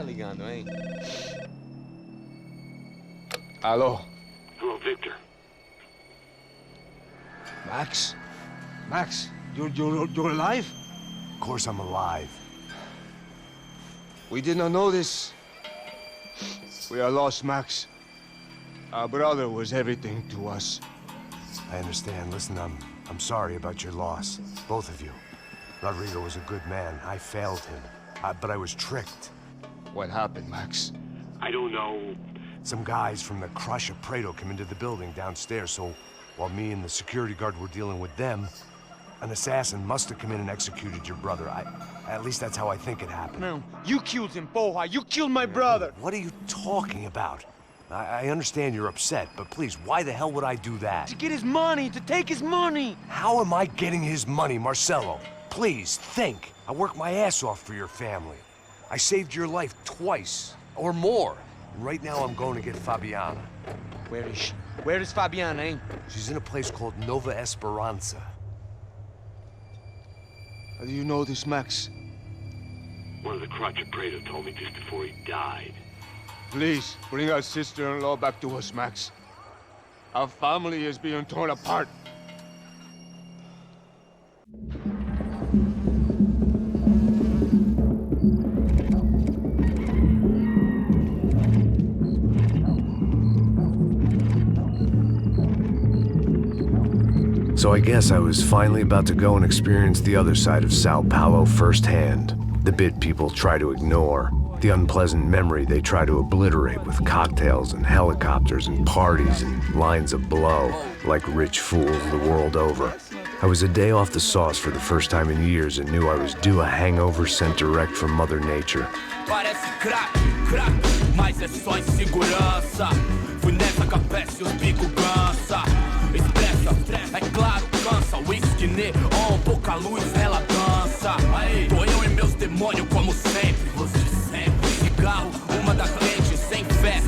ligando, hein? Alô? Hello, Victor. Max? Max, you're alive? Of course I'm alive. We did not know this. We are lost, Max. Our brother was everything to us. I understand. Listen, I'm sorry about your loss. Both of you. Rodrigo was a good man. I failed him. But I was tricked. What happened, Max? I don't know. Some guys from the Crush of Prado came into the building downstairs, so while me and the security guard were dealing with them, an assassin must have come in and executed your brother. At least that's how I think it happened. No, you killed him, porra. You killed my brother. What are you talking about? I understand you're upset, but please, why the hell would I do that? To get his money, to take his money. How am I getting his money, Marcelo? Please, think. I worked my ass off for your family. I saved your life twice, or more. And right now I'm going to get Fabiana. Where is she? Where is Fabiana, eh? She's in a place called Nova Esperanza. How do you know this, Max? One of the Crotch of Prado told me just before he died. Please, bring our sister-in-law back to us, Max. Our family is being torn apart. So I guess I was finally about to go and experience the other side of Sao Paulo firsthand. The bit people try to ignore. The unpleasant memory they try to obliterate with cocktails and helicopters and parties and lines of blow, like rich fools the world over. I was a day off the sauce for the first time in years and knew I was due a hangover sent direct from Mother Nature. Parece crack, mas é só insegurança. Fui nessa capeste os bico cansa. Expressa, é claro, cansa. Whisky, neon, pouca luz, ela dança. Aí, tô eu e meus demônios como sempre. Você sempre. Cigarro, uma da frente, sem fé.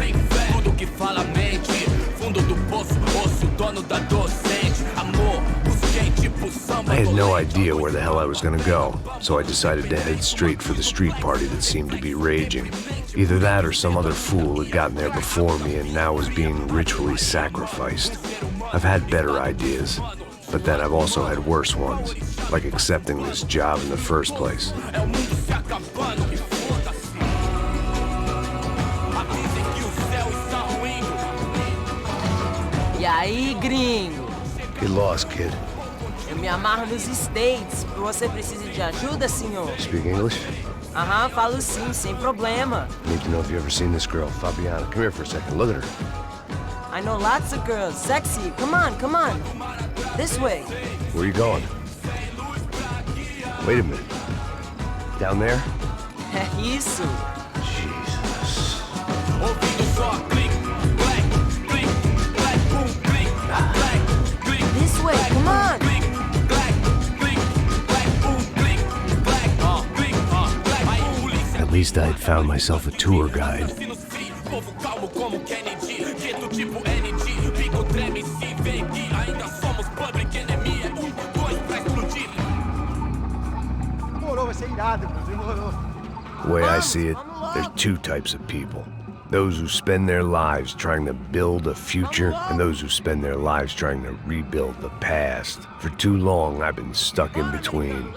Tudo que fala mente. Fundo do poço, osso, dono da docente. Amor, busquei tipo samba. I had no idea where the hell I was gonna go, so I decided to head straight for the street party that seemed to be raging. Either that or some other fool had gotten there before me and now was being ritually sacrificed. I've had better ideas, but then I've also had worse ones, like accepting this job in the first place. E aí, gringo? Get lost, kid. Eu me amarro nos States. Você precisa de ajuda, senhor? Speak English? Aham, falo sim, sem problema. Need to know if you've ever seen this girl, Fabiana. Come here for a second. Look at her. I know lots of girls. Sexy. Come on, come on. This way. Where are you going? Wait a minute. Down there? É isso. Jesus. This way, come on. At least I had found myself a tour guide. The way I see it, there's two types of people. Those who spend their lives trying to build a future, and those who spend their lives trying to rebuild the past. For too long, I've been stuck in between.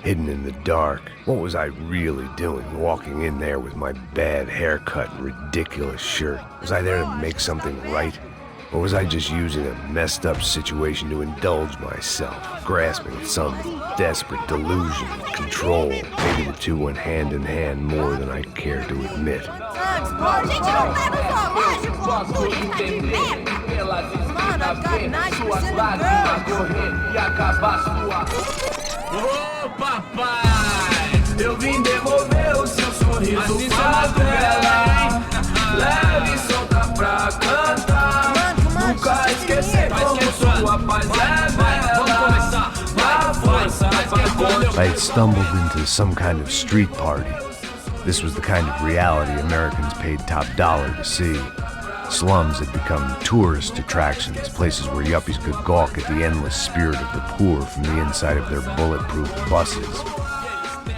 Hidden in the dark. What was I really doing walking in there with my bad haircut and ridiculous shirt? Was I there to make something right? Or was I just using a messed up situation to indulge myself, grasping at some desperate delusion of control? Maybe the two went hand in hand more than I care to admit. Ô papai, eu vim devolver o seu sorriso favela. Leve e solta pra cantar. Nunca esquecer como sua paz é bela. Vai força, I had stumbled into some kind of street party. This was the kind of reality Americans paid top dollar to see. Slums had become tourist attractions, places where yuppies could gawk at the endless spirit of the poor from the inside of their bulletproof buses.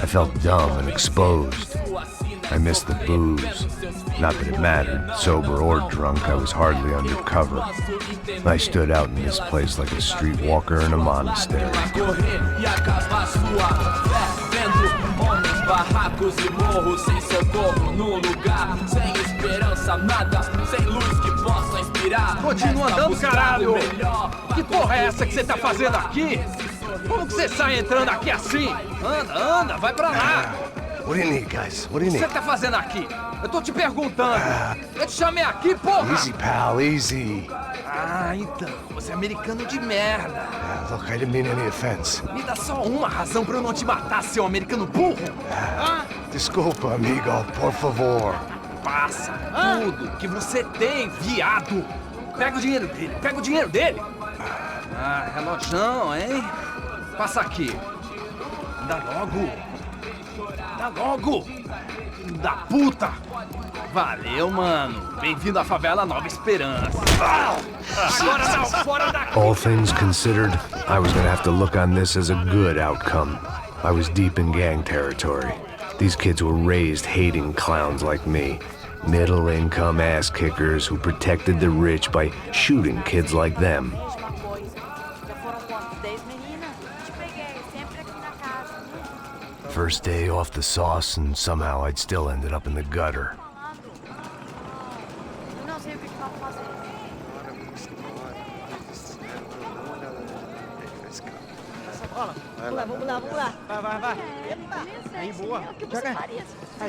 I felt dumb and exposed. I missed the booze. Not that it mattered. Sober or drunk, I was hardly undercover. I stood out in this place like a streetwalker in a monastery. Barracos e morros sem socorro num lugar sem esperança, nada, sem luz que possa inspirar. Continua andando, caralho! Que porra é essa que você tá fazendo aqui? Como que você sai entrando aqui assim? Anda, vai pra lá! What do you need, guys? What do you O que need? você tá fazendo aqui? Eu tô te perguntando. Eu te chamei aqui, porra! Easy, pal, easy. Ah, então, você é americano de merda. Look, I didn't mean any offense. Me dá só uma razão pra eu não te matar, seu americano burro. Desculpa, amigo, por favor. Passa tudo que você tem, viado. Pega o dinheiro dele, Ah, relojão, hein? Passa aqui. Dá logo. Da puta. Valeu, mano. Bem-vindo à favela Nova Esperança. Agora não, fora daqui. All things considered, I was gonna have to look on this as a good outcome. I was deep in gang territory. These kids were raised hating clowns like me. Middle-income ass-kickers who protected the rich by shooting kids like them. First day off the sauce, and somehow I'd still ended up in the gutter. Vamos lá. Vai. Aí, boa.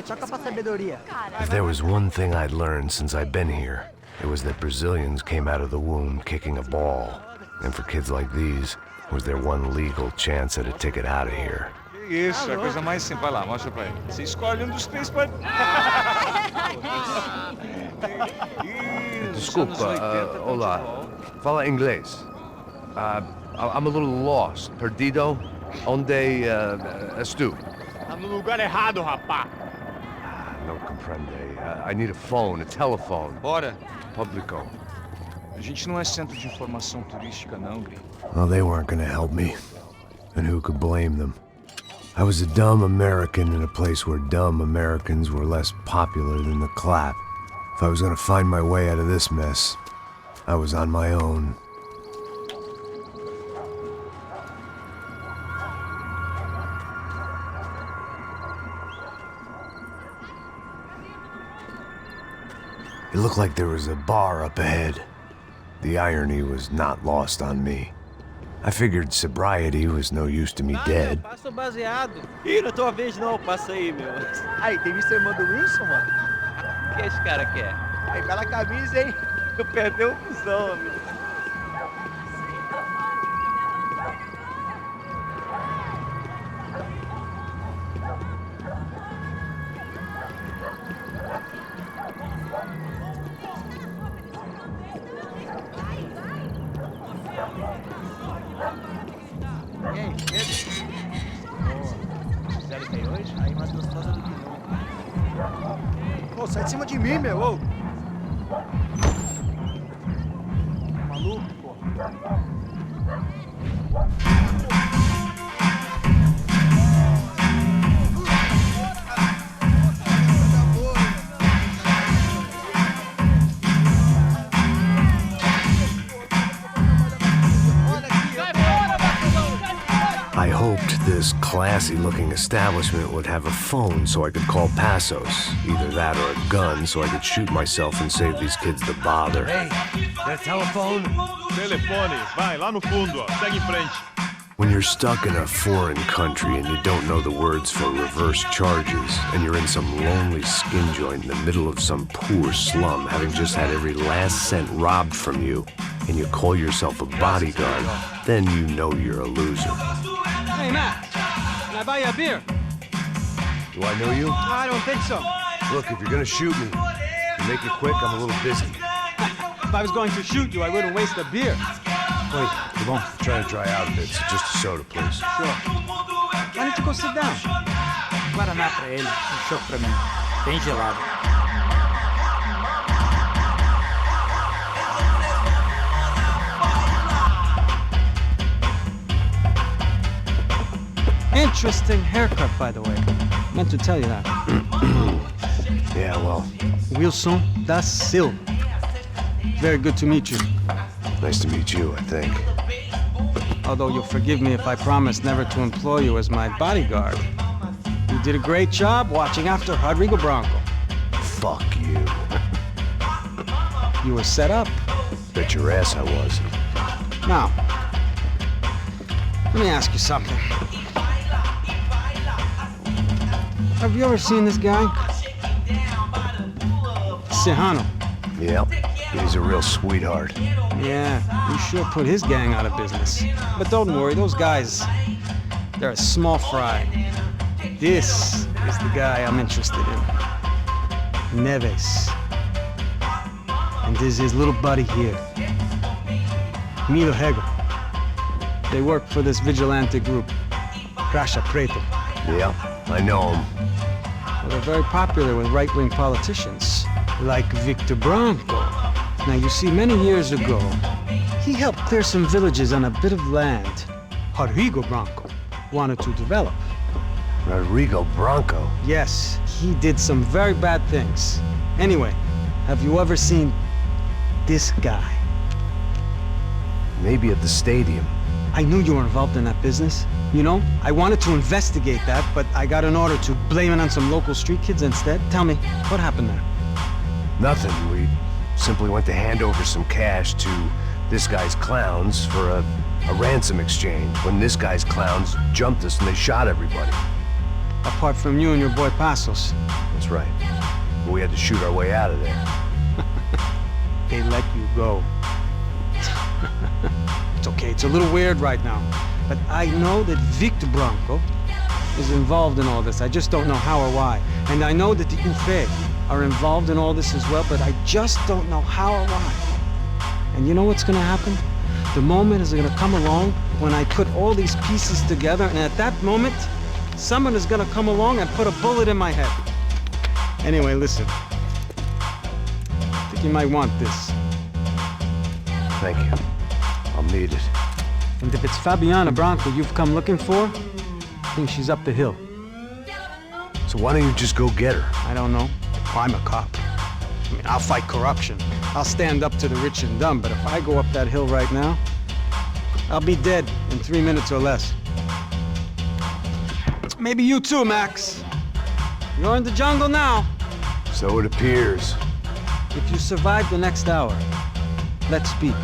Toca pra sabedoria. If there was one thing I'd learned since I'd been here, it was that Brazilians came out of the womb kicking a ball. And for kids like these, it was their one legal chance at a ticket out of here. Isso, é a coisa mais simples. Vai lá, mostra pra ele. Você escolhe dos três pra... Desculpa, olá. Fala inglês. I'm a little lost. Perdido? Onde estou? Tá no lugar errado, rapá. No comprende. I need a phone, a telephone. Bora. Publico. A gente não é centro de informação turística, não, Gri. Well, they weren't gonna help me. And who could blame them? I was a dumb American in a place where dumb Americans were less popular than the clap. If I was gonna find my way out of this mess, I was on my own. It looked like there was a bar up ahead. The irony was not lost on me. I figured sobriety was no use to me dead. Passa o baseado. Ih, não é tua vez não, passa aí, meu. Aí, tem visto a irmã do Wilson, mano? O que esse cara quer? Aí, bela camisa, hein? Eu perdi o cuzão, amigo. E aí, Pedro? Boa. 038? Aí mais gostosa do que não. Ô, sai de cima de mim, meu! Ô. Maluco, pô. I hoped this classy-looking establishment would have a phone so I could call Passos. Either that or a gun so I could shoot myself and save these kids the bother. Hey, got a telephone? Telefone, vai, lá no fundo, ó. Segue em frente. When you're stuck in a foreign country and you don't know the words for reverse charges, and you're in some lonely skin joint in the middle of some poor slum, having just had every last cent robbed from you, and you call yourself a bodyguard, then you know you're a loser. Hey, Matt. Can I buy you a beer? Do I know you? I don't think so. Look, if you're gonna shoot me, make it quick, I'm a little busy. If I was going to shoot you, I wouldn't waste a beer. Wait, come on. I'm trying to dry out a bit, so just a soda, please. Sure. Why don't you go sit down? Guaraná pra ele, chopp pra mim. Bem gelado. Interesting haircut, by the way. Meant to tell you that. Yeah, well, Wilson da Silva. Very good to meet you. nice to meet you, I think. Although you'll forgive me if I promise never to employ you as my bodyguard. You did a great job watching after Rodrigo Branco. Fuck you. You were set up. Bet your ass I was. Now, let me ask you something. Have you ever seen this guy? Serrano. Yep, he's a real sweetheart. Yeah, he sure put his gang out of business. But don't worry, those guys, they're a small fry. This is the guy I'm interested in. Neves. And this is his little buddy here. Milo Hegel. They work for this vigilante group, Caixa Preto. Yeah, I know him. Well, they're very popular with right-wing politicians, like Victor Branco. Now, you see, many years ago, he helped clear some villages on a bit of land Rodrigo Branco wanted to develop. Rodrigo Branco? Yes, he did some very bad things. Anyway, have you ever seen this guy? Maybe at the stadium. I knew you were involved in that business. You know, I wanted to investigate that, but I got an order to blame it on some local street kids instead. Tell me, what happened there? Nothing. We simply went to hand over some cash to this guy's clowns for a ransom exchange when this guy's clowns jumped us and they shot everybody. Apart from you and your boy Passos. That's right. But we had to shoot our way out of there. They let you go. It's okay, it's a little weird right now. But I know that Victor Branco is involved in all this. I just don't know how or why. And I know that the UFE are involved in all this as well, but I just don't know how or why. And you know what's gonna happen? The moment is gonna come along when I put all these pieces together, and at that moment, someone is gonna come along and put a bullet in my head. Anyway, listen. I think you might want this. Thank you. I'll need it. And if it's Fabiana Branco you've come looking for, I think she's up the hill. So why don't you just go get her? I don't know. I'm a cop. I mean, I'll fight corruption. I'll stand up to the rich and dumb, but if I go up that hill right now, I'll be dead in 3 minutes or less. Maybe you too, Max. You're in the jungle now. So it appears. If you survive the next hour, let's speak.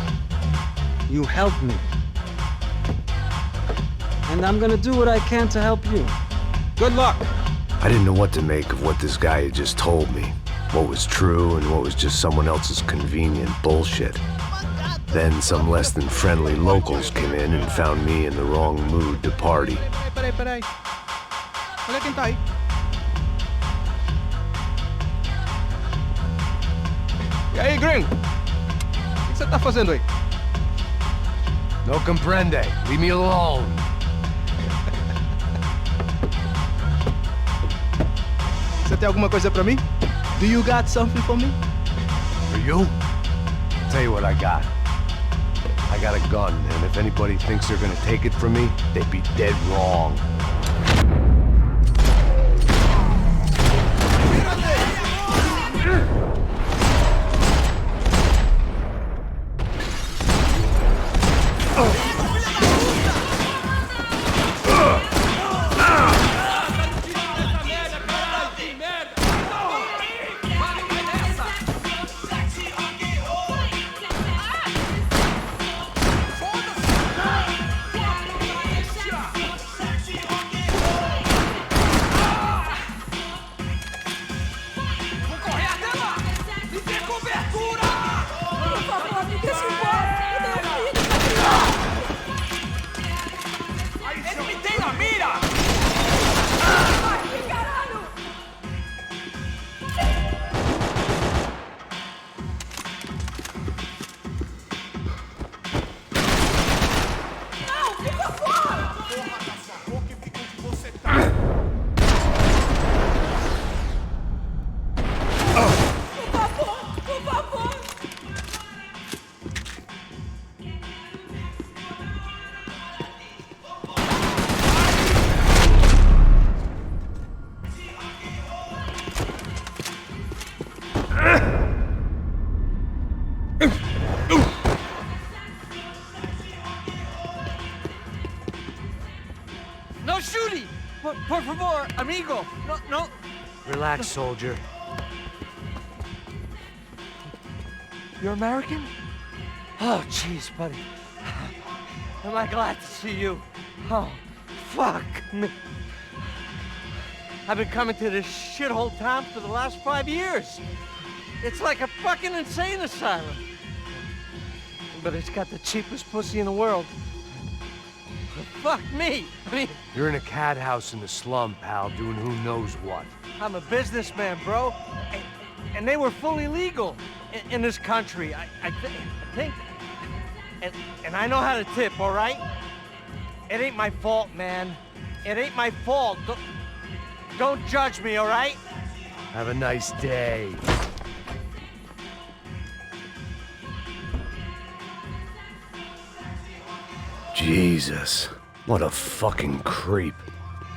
You helped me. And I'm gonna do what I can to help you. Good luck! I didn't know what to make of what this guy had just told me. What was true and what was just someone else's convenient bullshit. Then some less than friendly locals came in and found me in the wrong mood to party. Peraí. Olha quem tá aí. E aí, gringo? O que você tá fazendo aí? No comprende. Leave me alone. Você tem alguma coisa pra mim? Do you got something for me? For you? I'll tell you what I got. I got a gun, and if anybody thinks they're gonna take it from me, they'd be dead wrong. no shooting! Por favor, amigo. No. Relax, soldier. You're American? Oh, jeez, buddy. Am I glad to see you? Oh, fuck me. I've been coming to this shithole town for the last 5 years. It's like a fucking insane asylum. But it's got the cheapest pussy in the world. Fuck me. I mean, You're in a cat house in the slum, pal, doing who knows what. I'm a businessman, bro. And they were fully legal in this country. I think. And I know how to tip, all right? It ain't my fault, man. It ain't my fault. Don't judge me, all right? Have a nice day. Jesus, what a fucking creep.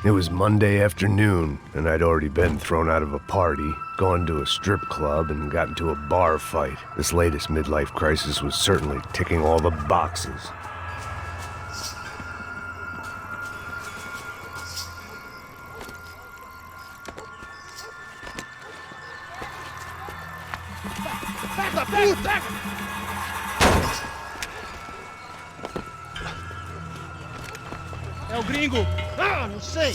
It was Monday afternoon, and I'd already been thrown out of a party, gone to a strip club, and got into a bar fight. This latest midlife crisis was certainly ticking all the boxes. É o gringo. Ah, não sei.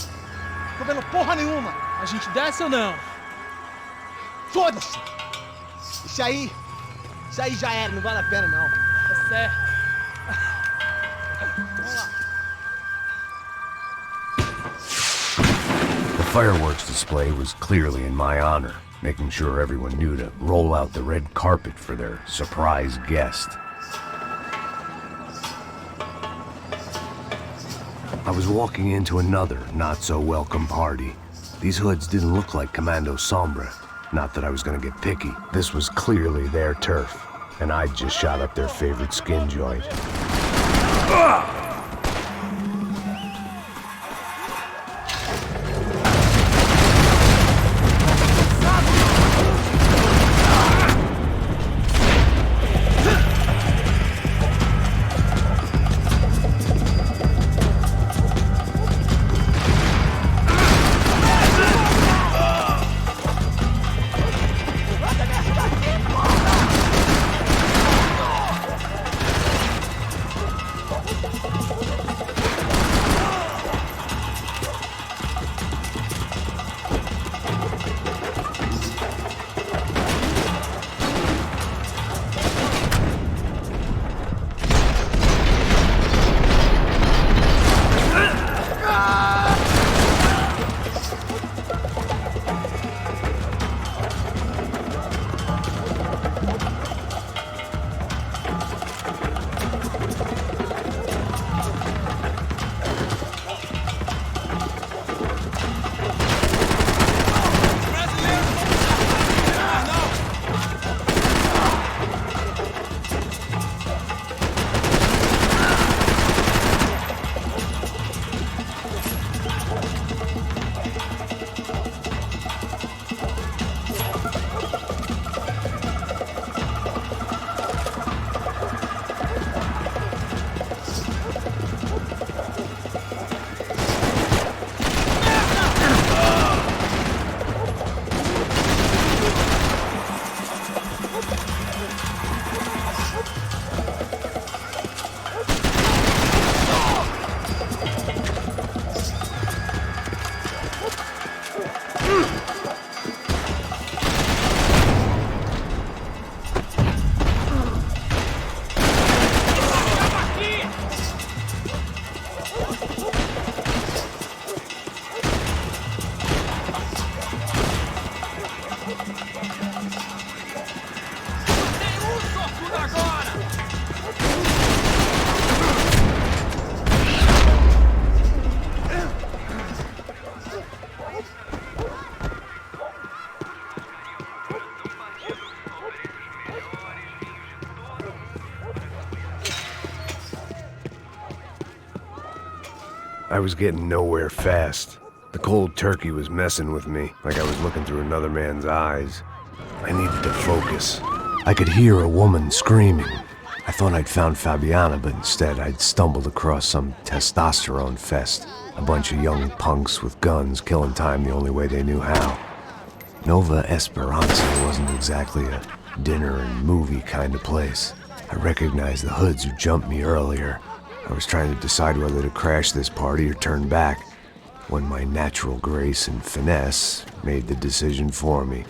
Tô vendo porra nenhuma. A gente desce ou não? Foda-se. Isso aí já era, não vale a pena não. Tá certo. Vamos lá. The fireworks display was clearly in my honor, making sure everyone knew to roll out the red carpet for their surprise guest. I was walking into another not-so-welcome party. These hoods didn't look like Commando Sombra. Not that I was gonna get picky. This was clearly their turf, and I'd just shot up their favorite skin joint. I was getting nowhere fast. The cold turkey was messing with me, like I was looking through another man's eyes. I needed to focus. I could hear a woman screaming. I thought I'd found Fabiana, but instead I'd stumbled across some testosterone fest. A bunch of young punks with guns killing time the only way they knew how. Nova Esperanza wasn't exactly a dinner and movie kind of place. I recognized the hoods who jumped me earlier. I was trying to decide whether to crash this party or turn back, when my natural grace and finesse made the decision for me.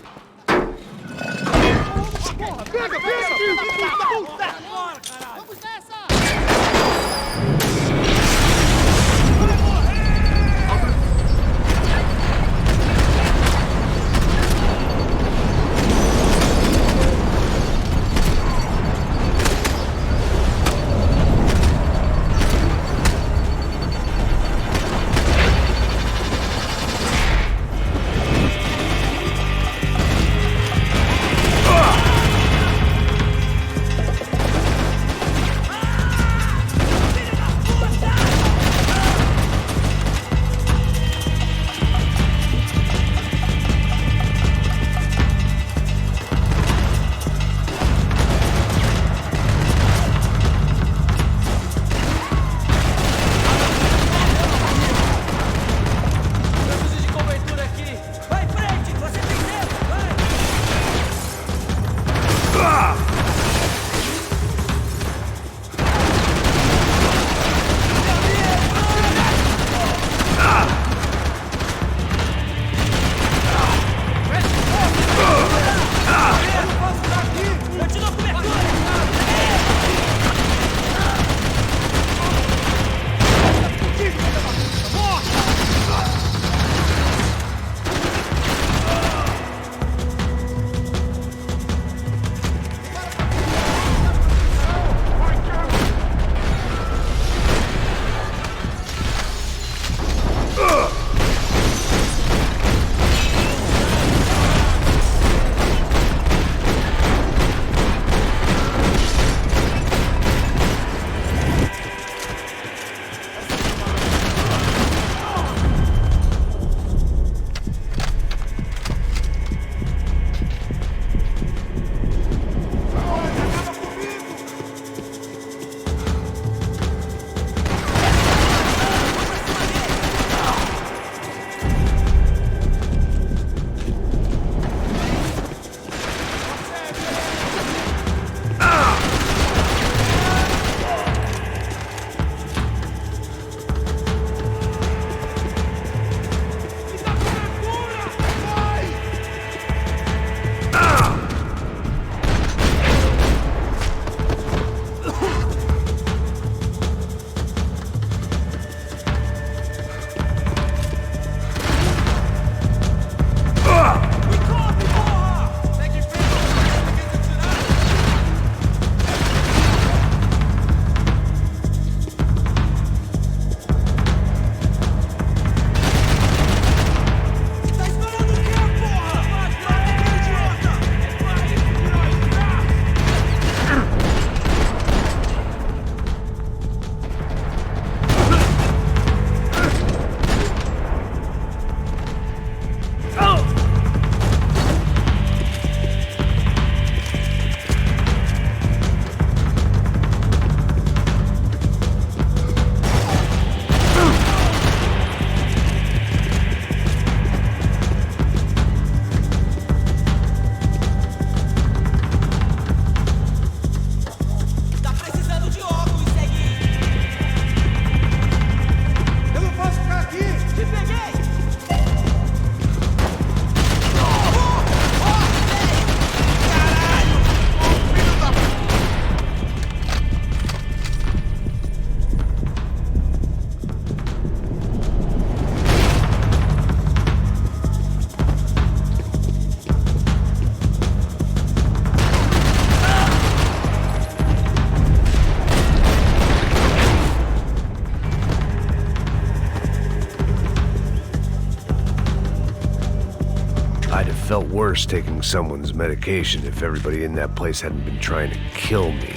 Felt worse taking someone's medication if everybody in that place hadn't been trying to kill me.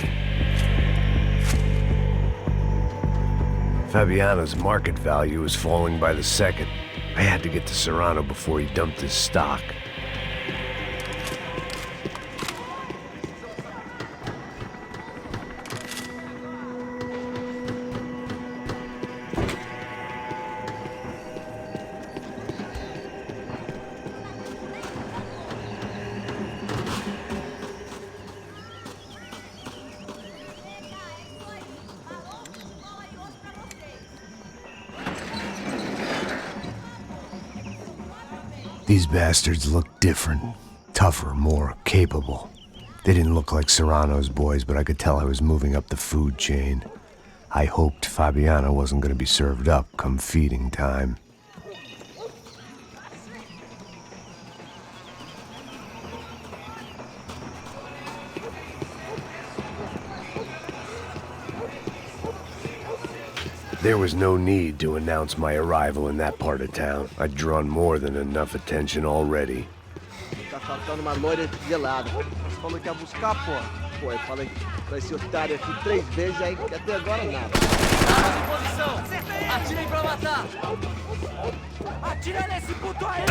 Fabiana's market value was falling by the second. I had to get to Serrano before he dumped his stock. These bastards looked different. Tougher, more capable. They didn't look like Serrano's boys, but I could tell I was moving up the food chain. I hoped Fabiana wasn't going to be served up come feeding time. There was no need to announce my arrival in that part of town. I'd drawn more than enough attention already. Tá faltando uma loira gelada. Você falou que ia buscar, pô? Pô, eu falei pra esse otário aqui 3 vezes, aí até agora nada. Estamos em posição! Atirem pra matar! Atira nesse puto aí!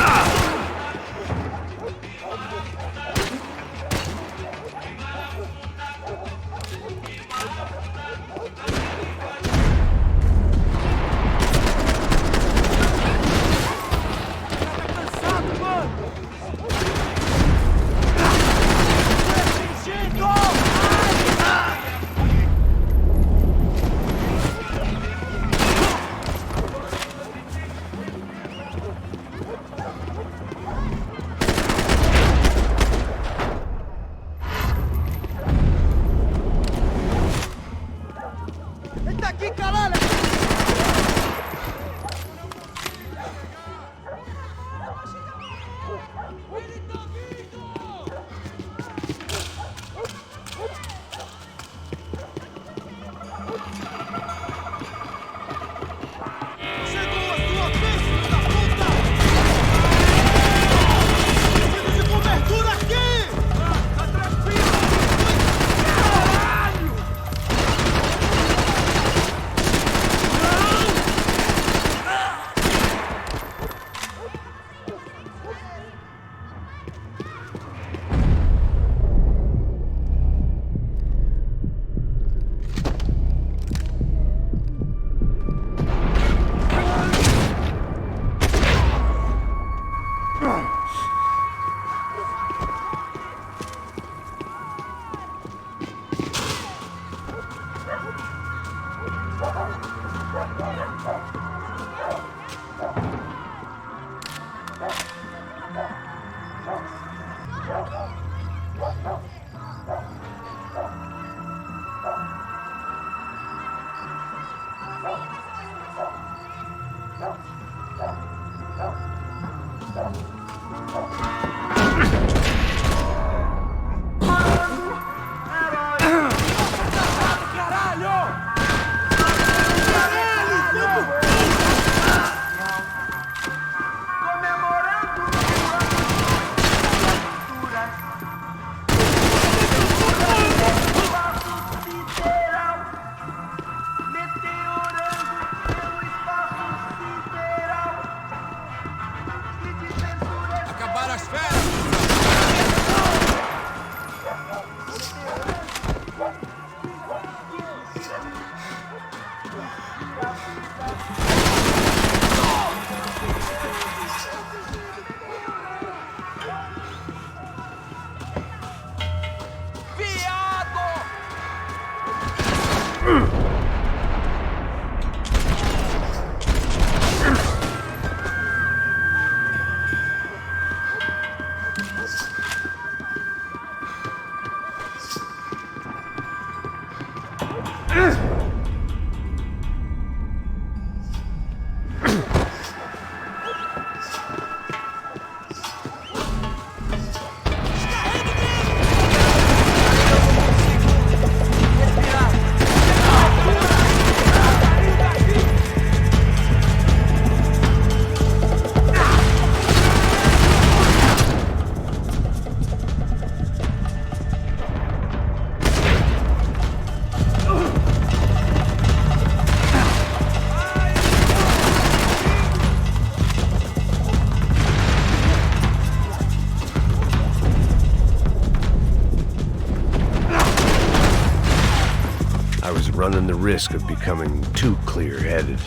Running the risk of becoming too clear-headed.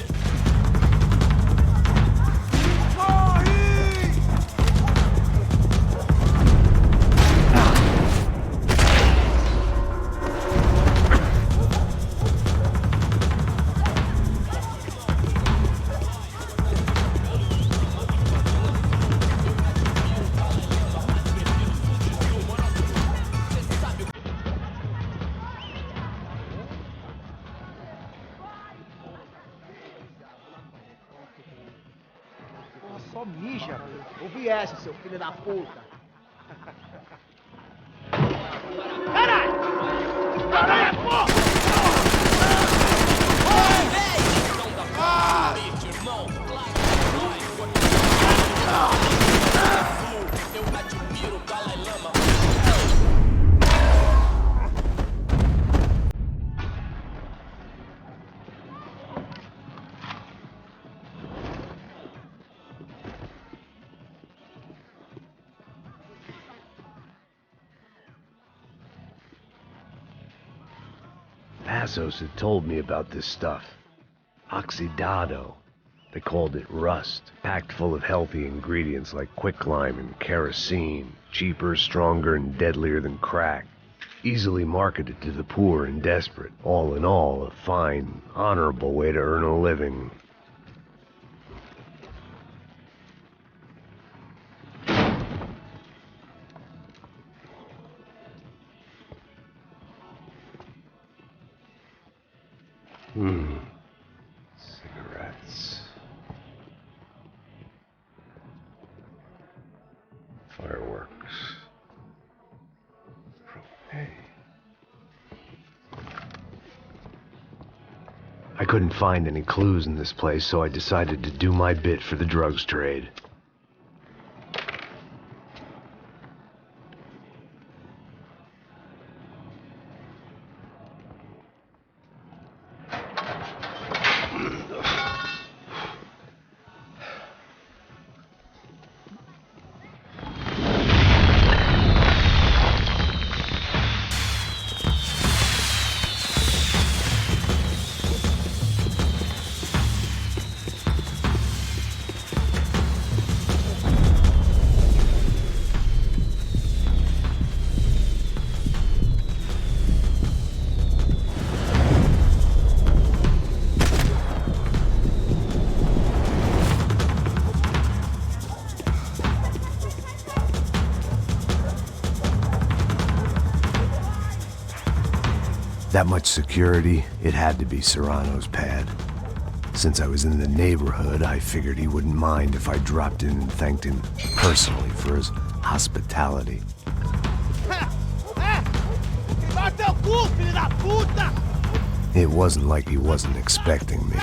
só mija. Ouvi essa, seu filho da puta. Caralho! Caralho, porra! Passos had told me about this stuff. Oxidado. They called it rust, packed full of healthy ingredients like quicklime and kerosene, cheaper, stronger, and deadlier than crack. Easily marketed to the poor and desperate. All in all, a fine, honorable way to earn a living. Cigarettes. Fireworks. Propane. I couldn't find any clues in this place, so I decided to do my bit for the drugs trade. That much security, it had to be Serrano's pad. Since I was in the neighborhood, I figured he wouldn't mind if I dropped in and thanked him personally for his hospitality. It wasn't like he wasn't expecting me.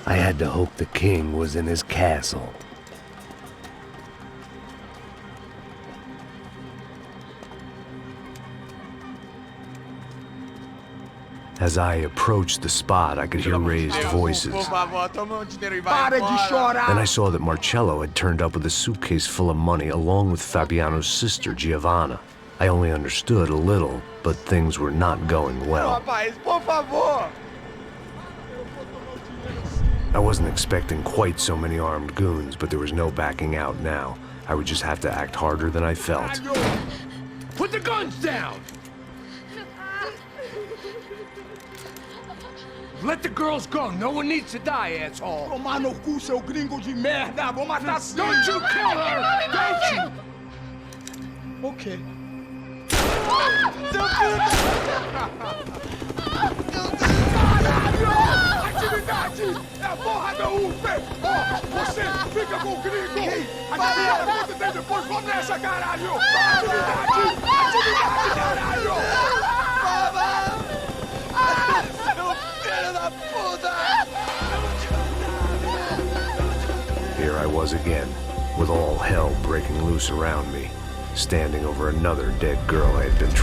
I had to hope the king was in his castle. As I approached the spot, I could hear raised voices. Then I saw that Marcello had turned up with a suitcase full of money along with Fabiano's sister, Giovanna. I only understood a little, but things were not going well. I wasn't expecting quite so many armed goons, but there was no backing out now. I would just have to act harder than I felt. Put the guns down! Let the girls go. No one needs to die, asshole. Tomar no cu, seu gringo de merda! Vou matar sim! Don't you kill her! Don't you! Ok. Caralho! Atividade! É a porra da UP! Ó, você fica com o gringo! Adivinha quanto tem depois? Vamos nessa, caralho! Atividade! Atividade, caralho! Here I was again, with all hell breaking loose around me, standing over another dead girl I had been trying